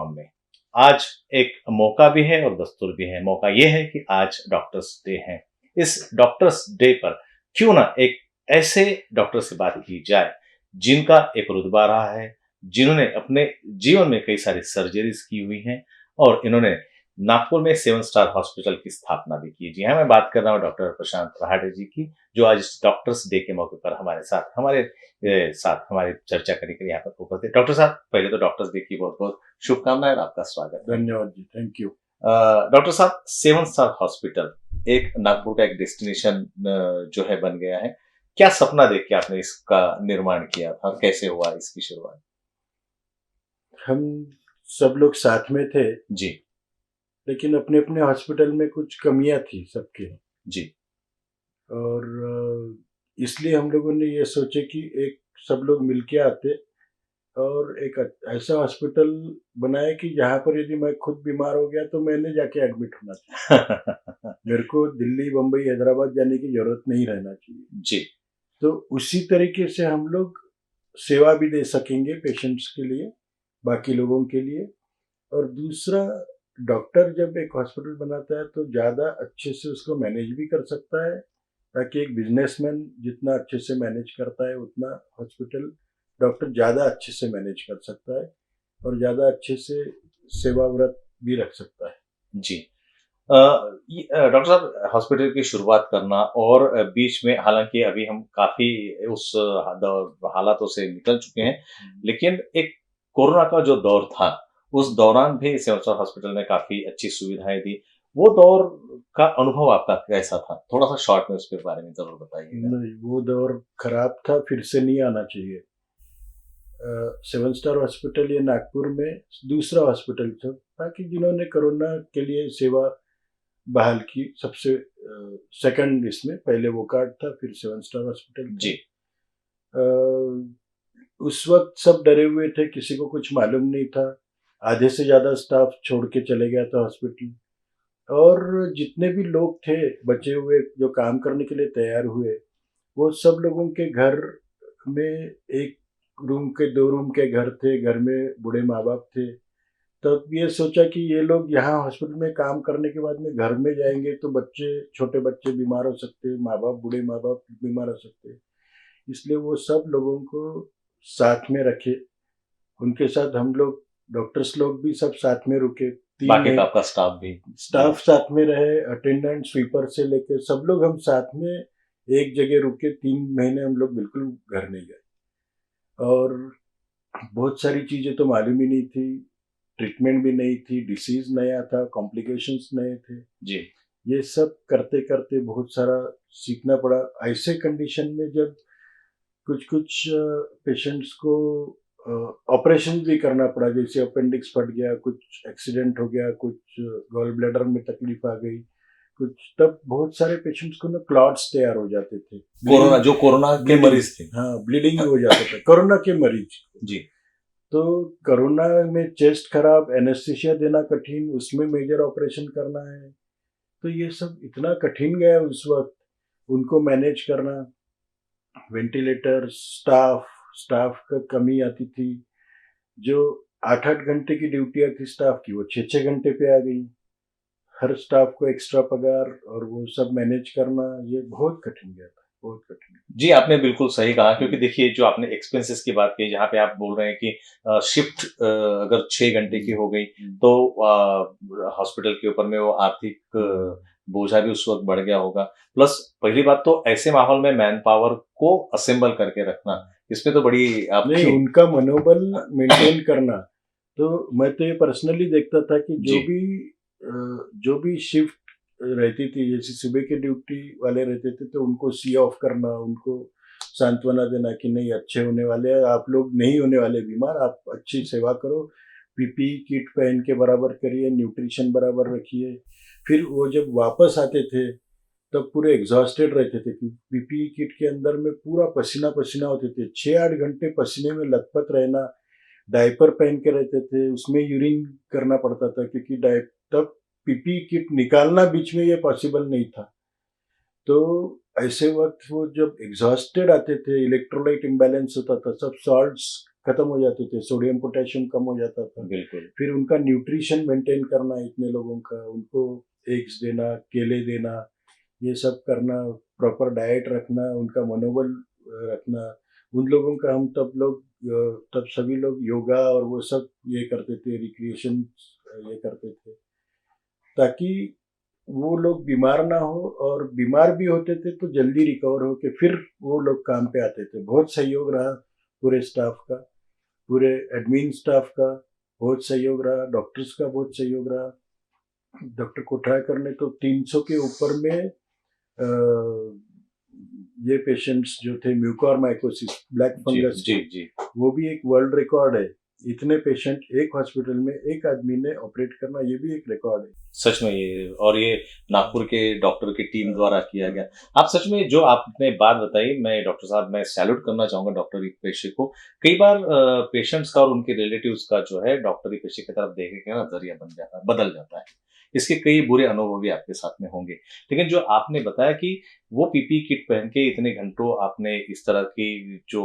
Platform में। आज एक मौका भी है और दस्तूर भी है। मौका ये है कि आज डॉक्टर्स डे है। इस डॉक्टर्स डे पर क्यों ना एक ऐसे डॉक्टर से बात की जाए जिनका एक रुतबा रहा है, जिन्होंने अपने जीवन में कई सारी सर्जरीज की हुई हैं और इन्होंने नागपुर में 7 स्टार हॉस्पिटल की स्थापना भी की। जी हाँ, मैं बात कर रहा हूँ डॉक्टर प्रशांत रहाटे जी की, जो आज इस डॉक्टर्स डे के मौके पर हमारे साथ हमारी चर्चा करने के लिए यहाँ पर उपस्थित। डॉक्टर साहब, पहले तो डॉक्टर्स डे की बहुत बहुत शुभकामनाएं और आपका स्वागत है। धन्यवाद जी, थैंक यू। डॉक्टर साहब, 7 स्टार हॉस्पिटल एक नागपुर का एक डेस्टिनेशन जो है बन गया है। क्या सपना देख के आपने इसका निर्माण किया था, कैसे हुआ इसकी शुरुआत? हम सब लोग साथ में थे, जी लेकिन अपने अपने हॉस्पिटल में कुछ कमियां थी सबके। जी और इसलिए हम लोगों ने ये सोचे कि एक सब लोग मिलके आते और एक ऐसा हॉस्पिटल बनाए कि जहाँ पर यदि मैं खुद बीमार हो गया तो मैंने जाके एडमिट होना चाहिए। मेरे को दिल्ली, बम्बई, हैदराबाद जाने की जरूरत नहीं रहना चाहिए। जी तो उसी तरीके से हम लोग सेवा भी दे सकेंगे पेशेंट्स के लिए, बाकी लोगों के लिए। और दूसरा, डॉक्टर जब एक हॉस्पिटल बनाता है तो ज़्यादा अच्छे से उसको मैनेज भी कर सकता है, ताकि एक बिजनेसमैन जितना अच्छे से मैनेज करता है उतना हॉस्पिटल डॉक्टर ज़्यादा अच्छे से मैनेज कर सकता है और ज़्यादा अच्छे से सेवाव्रत भी रख सकता है। जी डॉक्टर साहब, हॉस्पिटल की शुरुआत करना और बीच में, हालांकि अभी हम काफी उस हालातों से निकल चुके हैं, लेकिन एक कोरोना का जो दौर था उस दौरान भी सेवन स्टार हॉस्पिटल ने काफी अच्छी सुविधाएं दी। वो दौर का अनुभव आपका कैसा था? थोड़ा सा शॉर्ट में उसके बारे में जरूर बताइएगा। नहीं, वो दौर खराब था, फिर से नहीं आना चाहिए। 7 स्टार हॉस्पिटल ये नागपुर में दूसरा हॉस्पिटल था ताकि जिन्होंने कोरोना के लिए सेवा बहाल की सबसे सेकंड, इसमें पहले वो कार्ड था, फिर 7 स्टार हॉस्पिटल था। जी उस वक्त सब डरे हुए थे, किसी को कुछ मालूम नहीं था। आधे से ज़्यादा स्टाफ छोड़ के चले गया था हॉस्पिटल। और जितने भी लोग थे बचे हुए जो काम करने के लिए तैयार हुए, वो सब लोगों के घर में एक रूम के, 2 रूम के घर थे, घर में बूढ़े माँ बाप थे। तब ये सोचा कि ये लोग यहाँ हॉस्पिटल में काम करने के बाद में घर में जाएंगे तो बच्चे, छोटे बच्चे बीमार हो सकते, माँ बाप, बूढ़े माँ बाप बीमार हो सकते। इसलिए वो सब लोगों को साथ में रखे। उनके साथ हम लोग डॉक्टर्स लोग भी सब साथ में रुके। बाकी का आपका स्टाफ भी? स्टाफ साथ में रहे, अटेंडेंट, स्वीपर से लेकर सब लोग हम साथ में एक जगह रुके। 3 महीने हम लोग बिल्कुल घर नहीं गए। और बहुत सारी चीज़ें तो मालूम ही नहीं थी, ट्रीटमेंट भी नहीं थी, डिसीज नया था, कॉम्प्लिकेशंस नए थे। जी ये सब करते करते बहुत सारा सीखना पड़ा। ऐसे कंडीशन में जब कुछ कुछ पेशेंट्स को ऑपरेशन भी करना पड़ा, जैसे अपेंडिक्स फट गया, कुछ एक्सीडेंट हो गया, कुछ गॉल ब्लैडर में तकलीफ आ गई, कुछ, तब बहुत सारे पेशेंट्स को ना क्लॉट्स तैयार हो जाते थे। कोरोना के मरीज थे? हाँ, ब्लीडिंग हो जाता था कोरोना के मरीज। जी तो कोरोना में चेस्ट खराब, एनेस्थीसिया देना कठिन, उसमें मेजर ऑपरेशन करना है, तो ये सब इतना कठिन गया उस वक्त उनको मैनेज करना। वेंटिलेटर, स्टाफ का कमी आती थी। जो 8-8 घंटे की ड्यूटियां थी स्टाफ की, वो 6-6 घंटे पे आ गई। हर स्टाफ को एक्स्ट्रा पगार और वो सब मैनेज करना, ये बहुत कठिन गया था, बहुत कठिन। जी, आपने बिल्कुल सही कहा, क्योंकि देखिए, जो आपने एक्सपेंसेस की बात की, जहाँ पे आप बोल रहे हैं कि शिफ्ट अगर 6 घंटे की हो गई तो हॉस्पिटल के ऊपर में वो आर्थिक बोझा भी उस वक्त बढ़ गया होगा। प्लस पहली बात तो ऐसे माहौल में मैन पावर को असेंबल करके रखना, इसमें तो बड़ी नहीं, आपकी उनका मनोबल मेंटेन करना। तो मैं तो ये पर्सनली देखता था कि जी जो भी शिफ्ट रहती थी, जैसे सुबह के ड्यूटी वाले रहते थे तो उनको सी ऑफ करना, उनको सांत्वना देना कि नहीं, अच्छे होने वाले हैं आप लोग, नहीं होने वाले बीमार, आप अच्छी सेवा करो, पीपीई किट पहन के बराबर करिए, न्यूट्रिशन बराबर रखिए। फिर वो जब वापस आते थे तब पूरे एग्जॉस्टेड रहते थे, पीपीई किट के अंदर में पूरा पसीना पसीना होते थे, 6-8 घंटे पसीने में लथपथ रहना। डायपर पहन के रहते थे, उसमें यूरिन करना पड़ता था, क्योंकि तब पीपीई किट निकालना बीच में ये पॉसिबल नहीं था। तो ऐसे वक्त वो जब एग्जॉस्टेड आते थे, इलेक्ट्रोलाइट इम्बैलेंस होता था, सब सॉल्ट्स खत्म हो जाते थे, सोडियम पोटेशियम कम हो जाता था। बिल्कुल। फिर उनका न्यूट्रिशन मेंटेन करना, इतने लोगों का उनको एग्स देना, केले देना, ये सब करना, प्रॉपर डाइट रखना, उनका मनोबल रखना। उन लोगों का हम तब सभी लोग योगा और वो सब ये करते थे, रिक्रिएशन ये करते थे, ताकि वो लोग बीमार ना हो, और बीमार भी होते थे तो जल्दी रिकवर हो के फिर वो लोग काम पे आते थे। बहुत सहयोग रहा पूरे स्टाफ का, पूरे एडमिन स्टाफ का बहुत सहयोग रहा, डॉक्टर्स का बहुत सहयोग रहा। डॉक्टर कोठारकर ने तो 300 के ऊपर में ये पेशेंट्स जो थे म्यूकोरमाइकोसिस, ब्लैक जी फंगस, जी जी। वो भी एक वर्ल्ड रिकॉर्ड है। इतने पेशेंट एक हॉस्पिटल में एक आदमी ने ऑपरेट करना, ये भी एक रिकॉर्ड है। सच में ये, और ये नागपुर के डॉक्टर की टीम द्वारा किया गया। आप सच में जो आपने बात बताई, मैं डॉक्टर साहब मैं सैल्यूट करना चाहूंगा डॉक्टरी पेशे को। कई बार पेशेंट्स का और उनके रिलेटिव्स का जो है डॉक्टरी पेशे की तरफ देखने का नजरिया बदल जाता है। इसके कई बुरे अनुभव भी आपके साथ में होंगे, लेकिन जो आपने बताया कि वो पीपी किट पहन के इतने घंटों आपने इस तरह की जो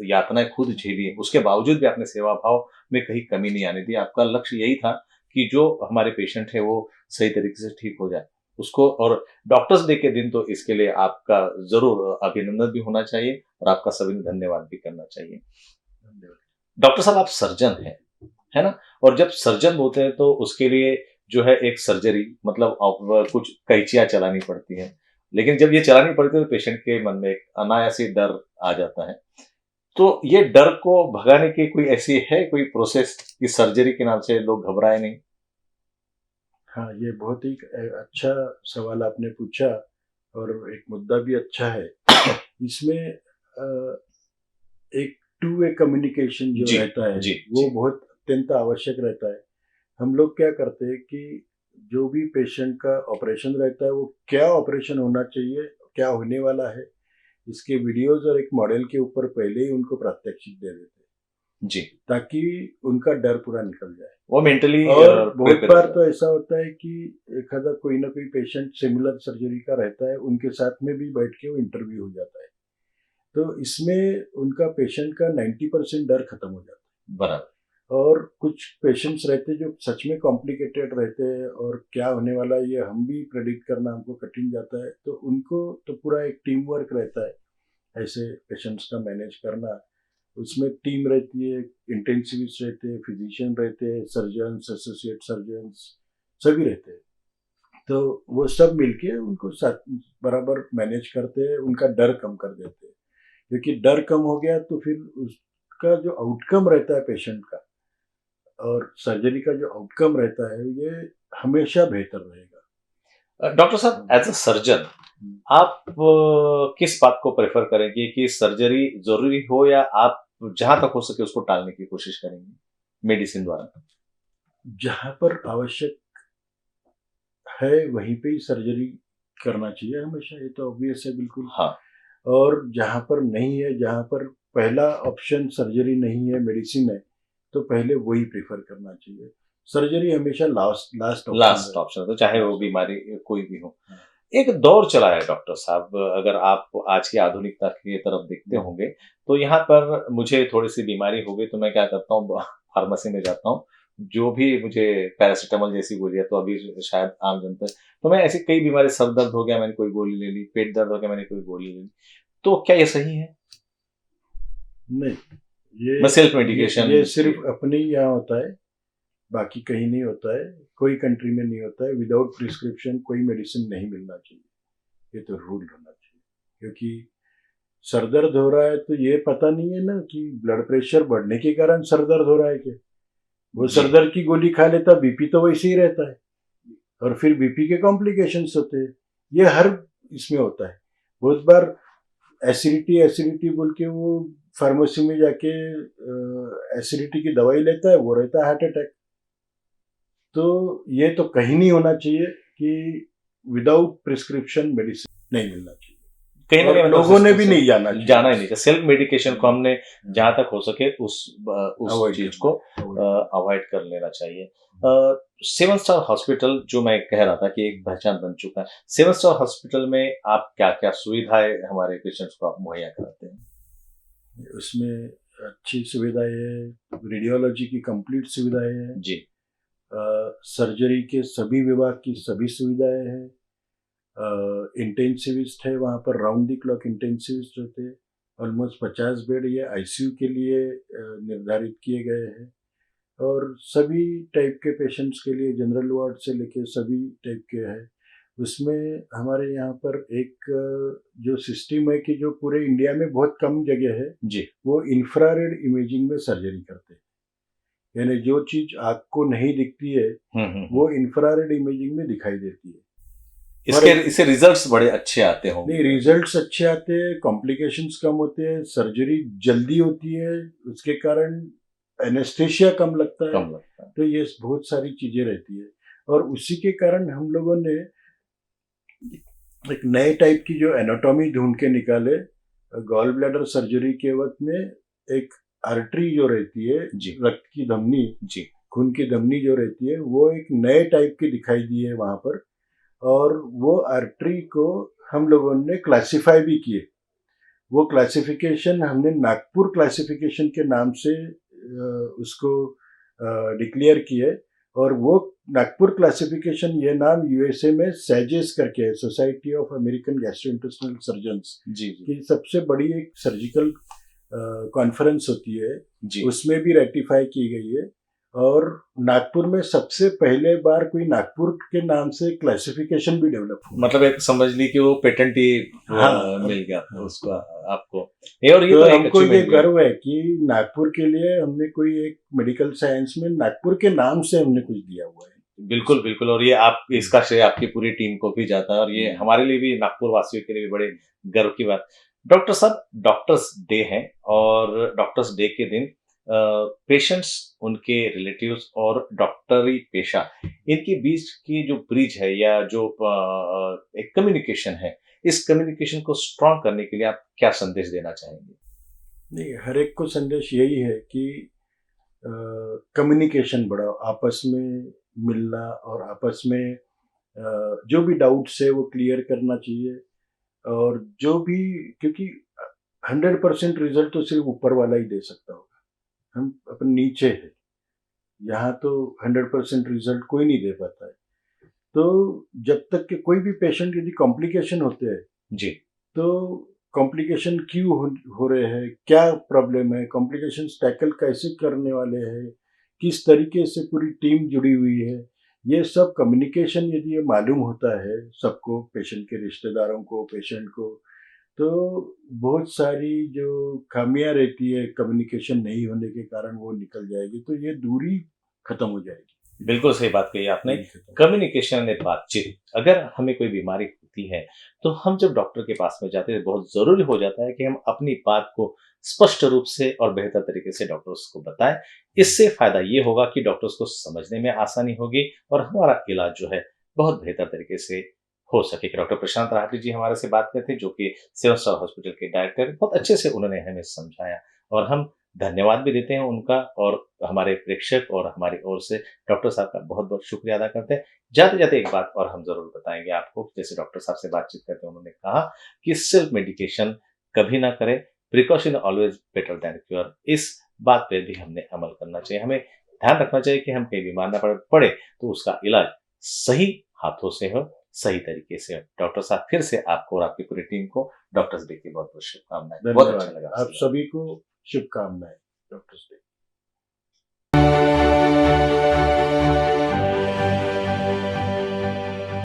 यातनाएं खुद झेली है, उसके बावजूद भी आपने सेवा भाव में कहीं कमी नहीं आने दी। आपका लक्ष्य यही था कि जो हमारे पेशेंट है वो सही तरीके से ठीक हो जाए उसको। और डॉक्टर्स डे के दिन तो इसके लिए आपका जरूर अभिनंदन भी होना चाहिए और आपका सभी ने धन्यवाद भी करना चाहिए। डॉक्टर साहब आप सर्जन हैं, है ना? और जब सर्जन होते हैं तो उसके लिए जो है एक सर्जरी मतलब अब कुछ कैंचियां चलानी पड़ती हैं, लेकिन जब ये चलानी पड़ती है तो पेशेंट के मन में एक अनायासी डर आ जाता है। तो ये डर को भगाने की कोई ऐसी है कोई प्रोसेस कि सर्जरी के नाम से लोग घबराए नहीं? हाँ, ये बहुत ही अच्छा सवाल आपने पूछा, और एक मुद्दा भी अच्छा है। इसमें एक टू वे कम्युनिकेशन जो जी रहता है जी वो जी। बहुत अत्यंत आवश्यक रहता है। हम लोग क्या करते हैं कि जो भी पेशेंट का ऑपरेशन रहता है, वो क्या ऑपरेशन होना चाहिए, क्या होने वाला है, इसके वीडियोज और एक मॉडल के ऊपर पहले ही उनको प्रात्यक्षिक दे देते हैं, जी। ताकि उनका डर पूरा निकल जाए। वो मेंटली और बहुत प्रिपेयर हो बार जाए। तो ऐसा होता है कि एक आधा कोई ना कोई पेशेंट सिमिलर सर्जरी का रहता है, उनके साथ में भी बैठ के वो इंटरव्यू हो जाता है। तो इसमें उनका पेशेंट का 90% डर खत्म हो जाता बराबर। है। और कुछ पेशेंट्स रहते हैं जो सच में कॉम्प्लिकेटेड रहते हैं, और क्या होने वाला है ये हम भी प्रेडिक्ट करना हमको कठिन जाता है। तो उनको तो पूरा एक टीम वर्क रहता है ऐसे पेशेंट्स का मैनेज करना। उसमें टीम रहती है, इंटेंसिविस्ट रहते हैं, फिजिशियन रहते हैं, सर्जन्स, एसोसिएट सर्जन्स, सभी रहते हैं। तो वो सब मिलके उनको साथ बराबर मैनेज करते हैं, उनका डर कम कर देते हैं। क्योंकि डर कम हो गया तो फिर उसका जो आउटकम रहता है पेशेंट का, और सर्जरी का जो आउटकम रहता है, ये हमेशा बेहतर रहेगा। डॉक्टर साहब एज अ सर्जन आप किस बात को प्रेफर करेंगे कि सर्जरी जरूरी हो, या आप जहां तक हो सके उसको टालने की कोशिश करेंगे मेडिसिन द्वारा? जहाँ पर आवश्यक है वहीं पे ही सर्जरी करना चाहिए हमेशा, ये तो ऑब्वियस है बिल्कुल। हाँ। और जहाँ पर नहीं है, जहाँ पर पहला ऑप्शन सर्जरी नहीं है, मेडिसिन है, तो पहले वही प्रेफर करना चाहिए। सर्जरी हमेशा लास्ट लास्ट लास्ट ऑप्शन, तो चाहे वो बीमारी कोई भी हो। एक दौर चला है डॉक्टर साहब, अगर आप आज की आधुनिकता की तरफ देखते होंगे तो यहाँ पर मुझे थोड़ी सी बीमारी हो गई तो मैं क्या करता हूँ, फार्मेसी में जाता हूँ, जो भी मुझे पैरासीटामोल जैसी गोली है, तो अभी शायद आम जनता है, तो मैं ऐसी कई बीमारी, सर दर्द हो गया मैंने कोई गोली ले ली, पेट दर्द हो गया मैंने कोई गोली ले ली। तो क्या ये सही है? नहीं, मैं सेल्फ मेडिकेशन ये सिर्फ अपने ही यहाँ होता है, बाकी कहीं नहीं होता है, कोई कंट्री में नहीं होता है। विदाउट प्रिस्क्रिप्शन कोई मेडिसिन नहीं मिलना चाहिए, ये तो रूल होना चाहिए। क्योंकि सर दर्द हो रहा है तो ये पता नहीं है ना कि ब्लड प्रेशर बढ़ने के कारण सर दर्द हो रहा है क्या। वो सर दर्द की गोली खा लेता, बीपी तो वैसे ही रहता है, और फिर बीपी के कॉम्प्लिकेशंस होते हैं। ये हर इसमें होता है। बहुत बार एसिडिटी एसिडिटी बोल के वो फार्मेसी में जाके एसिडिटी की दवाई लेता है, वो रहता है हार्ट अटैक। तो ये तो कहीं नहीं होना चाहिए कि विदाउट प्रिस्क्रिप्शन मेडिसिन नहीं मिलना चाहिए, कहीं ना और कहीं लोगों ने भी नहीं जाना चाहिए, जाना ही नहीं चाहिए। सेल्फ मेडिकेशन को हमने जहां तक हो सके उस Avoid चीज करना को अवॉइड कर लेना चाहिए। 7 स्टार हॉस्पिटल जो मैं कह रहा था कि एक पहचान बन चुका है, 7 स्टार हॉस्पिटल में आप क्या क्या सुविधाएं हमारे पेशेंट्स को आप मुहैया कराते हैं? उसमें अच्छी सुविधाएं हैं, रेडियोलॉजी की कंप्लीट सुविधाएं हैं, जी। सर्जरी के सभी विभाग की सभी सुविधाएं हैं, इंटेंसिविस्ट है वहाँ पर, राउंड द क्लॉक इंटेंसिविस्ट होते हैं। ऑलमोस्ट 50 बेड ये आईसीयू के लिए निर्धारित किए गए हैं, और सभी टाइप के पेशेंट्स के लिए जनरल वार्ड से लेके सभी टाइप के हैं। उसमें हमारे यहाँ पर एक जो सिस्टम है कि जो पूरे इंडिया में बहुत कम जगह है, जी। वो इंफ्रारेड इमेजिंग में सर्जरी करते हैं। यानी जो चीज आँख को नहीं दिखती है वो इंफ्रारेड इमेजिंग में दिखाई देती है। इससे रिजल्ट्स बड़े अच्छे आते होंगे। नहीं, रिजल्ट्स अच्छे आते हैं, कॉम्प्लिकेशंस कम होते हैं, सर्जरी जल्दी होती है, उसके कारण एनेस्थेशिया कम लगता है। तो ये बहुत सारी चीजें रहती है, और उसी के कारण हम लोगों ने एक नए टाइप की जो एनाटॉमी ढूंढ के निकाले। गॉल ब्लैडर सर्जरी के वक्त में एक आर्टरी जो रहती है, रक्त की धमनी, खून की धमनी जो रहती है, वो एक नए टाइप की दिखाई दी है वहां पर, और वो आर्टरी को हम लोगों ने क्लासिफाई भी किए। वो क्लासिफिकेशन हमने नागपुर क्लासिफिकेशन के नाम से उसको डिक्लेयर किए, और वो नागपुर क्लासिफिकेशन, ये नाम यूएसए में सैजेस करके है, society of American gastrointestinal surgeons की सबसे बड़ी एक सर्जिकल कॉन्फ्रेंस होती है, उसमें भी रेटिफाई की गई है। और नागपुर में सबसे पहले बार कोई नागपुर के नाम से क्लासिफिकेशन भी डेवलप हुआ, मतलब एक समझ ली कि वो पेटेंट ही मिल गया उसको आपको। और ये तो तो हमको ये गर्व है कि नागपुर के लिए हमने कोई एक मेडिकल साइंस में नागपुर के नाम से हमने कुछ दिया हुआ है। बिल्कुल बिल्कुल, और ये आप, इसका श्रेय आपकी पूरी टीम को भी जाता है, और ये हमारे लिए भी, नागपुर वासियों के लिए भी बड़े गर्व की बात। डॉक्टर साहब, डॉक्टर्स डे है, और डॉक्टर्स डे के दिन पेशेंट्स, उनके रिलेटिव्स और डॉक्टरी पेशा, इनके बीच की जो ब्रिज है, या जो एक कम्युनिकेशन है, इस कम्युनिकेशन को स्ट्रॉन्ग करने के लिए आप क्या संदेश देना चाहेंगे? नहीं, हर एक को संदेश यही है कि कम्युनिकेशन बढ़ाओ, आपस में मिलना, और आपस में जो भी डाउट्स है वो क्लियर करना चाहिए। और जो भी, क्योंकि 100% रिजल्ट तो सिर्फ ऊपर वाला ही दे सकता होगा, हम अपन नीचे है, यहाँ तो 100% रिजल्ट कोई नहीं दे पाता है। तो जब तक कि कोई भी पेशेंट यदि कॉम्प्लिकेशन होते हैं जी, तो कॉम्प्लिकेशन क्यों हो रहे हैं, क्या प्रॉब्लम है, कॉम्प्लिकेशन टैकल कैसे करने वाले हैं, किस तरीके से पूरी टीम जुड़ी हुई है, ये सब कम्युनिकेशन यदि ये मालूम होता है सबको, पेशेंट के रिश्तेदारों को, पेशेंट को, तो बहुत सारी जो खामियां रहती है कम्युनिकेशन नहीं होने के कारण वो निकल जाएगी, तो ये दूरी खत्म हो जाएगी। बिल्कुल सही बात कही आपने। कम्युनिकेशन है, बातचीत। अगर हमें कोई बीमारी होती है तो हम जब डॉक्टर के पास में जाते हैं, बहुत जरूरी हो जाता है कि हम अपनी बात को स्पष्ट रूप से और बेहतर तरीके से डॉक्टर्स को बताएं। इससे फायदा ये होगा कि डॉक्टर्स को समझने में आसानी होगी, और हमारा इलाज जो है बहुत बेहतर तरीके से हो सकेगा। डॉक्टर प्रशांत राठी जी हमारे से बात करते हैं, जो कि 7 स्टार हॉस्पिटल के डायरेक्टर। बहुत अच्छे से उन्होंने हमें समझाया, और हम धन्यवाद भी देते हैं उनका, और हमारे प्रेक्षक और हमारी ओर से डॉक्टर साहब का बहुत बहुत शुक्रिया अदा करते हैं। जाते जाते एक बात और हम जरूर बताएंगे आपको, जैसे डॉक्टर साहब से बातचीत करते हैं, उन्होंने कहा कि सेल्फ मेडिकेशन कभी ना करें, precaution always better than cure. इस बात पे भी हमने अमल करना चाहिए। हमें ध्यान रखना चाहिए कि हम कहीं बीमार ना पड़े तो उसका इलाज सही हाथों से हो, सही तरीके से हो। डॉक्टर साहब, फिर से आपको और आपकी पूरी टीम को डॉक्टर्स डे की बहुत बहुत शुभकामनाएं। बहुत अच्छा लगा। आप सभी को शुभकामनाएं डॉक्टर्स डे।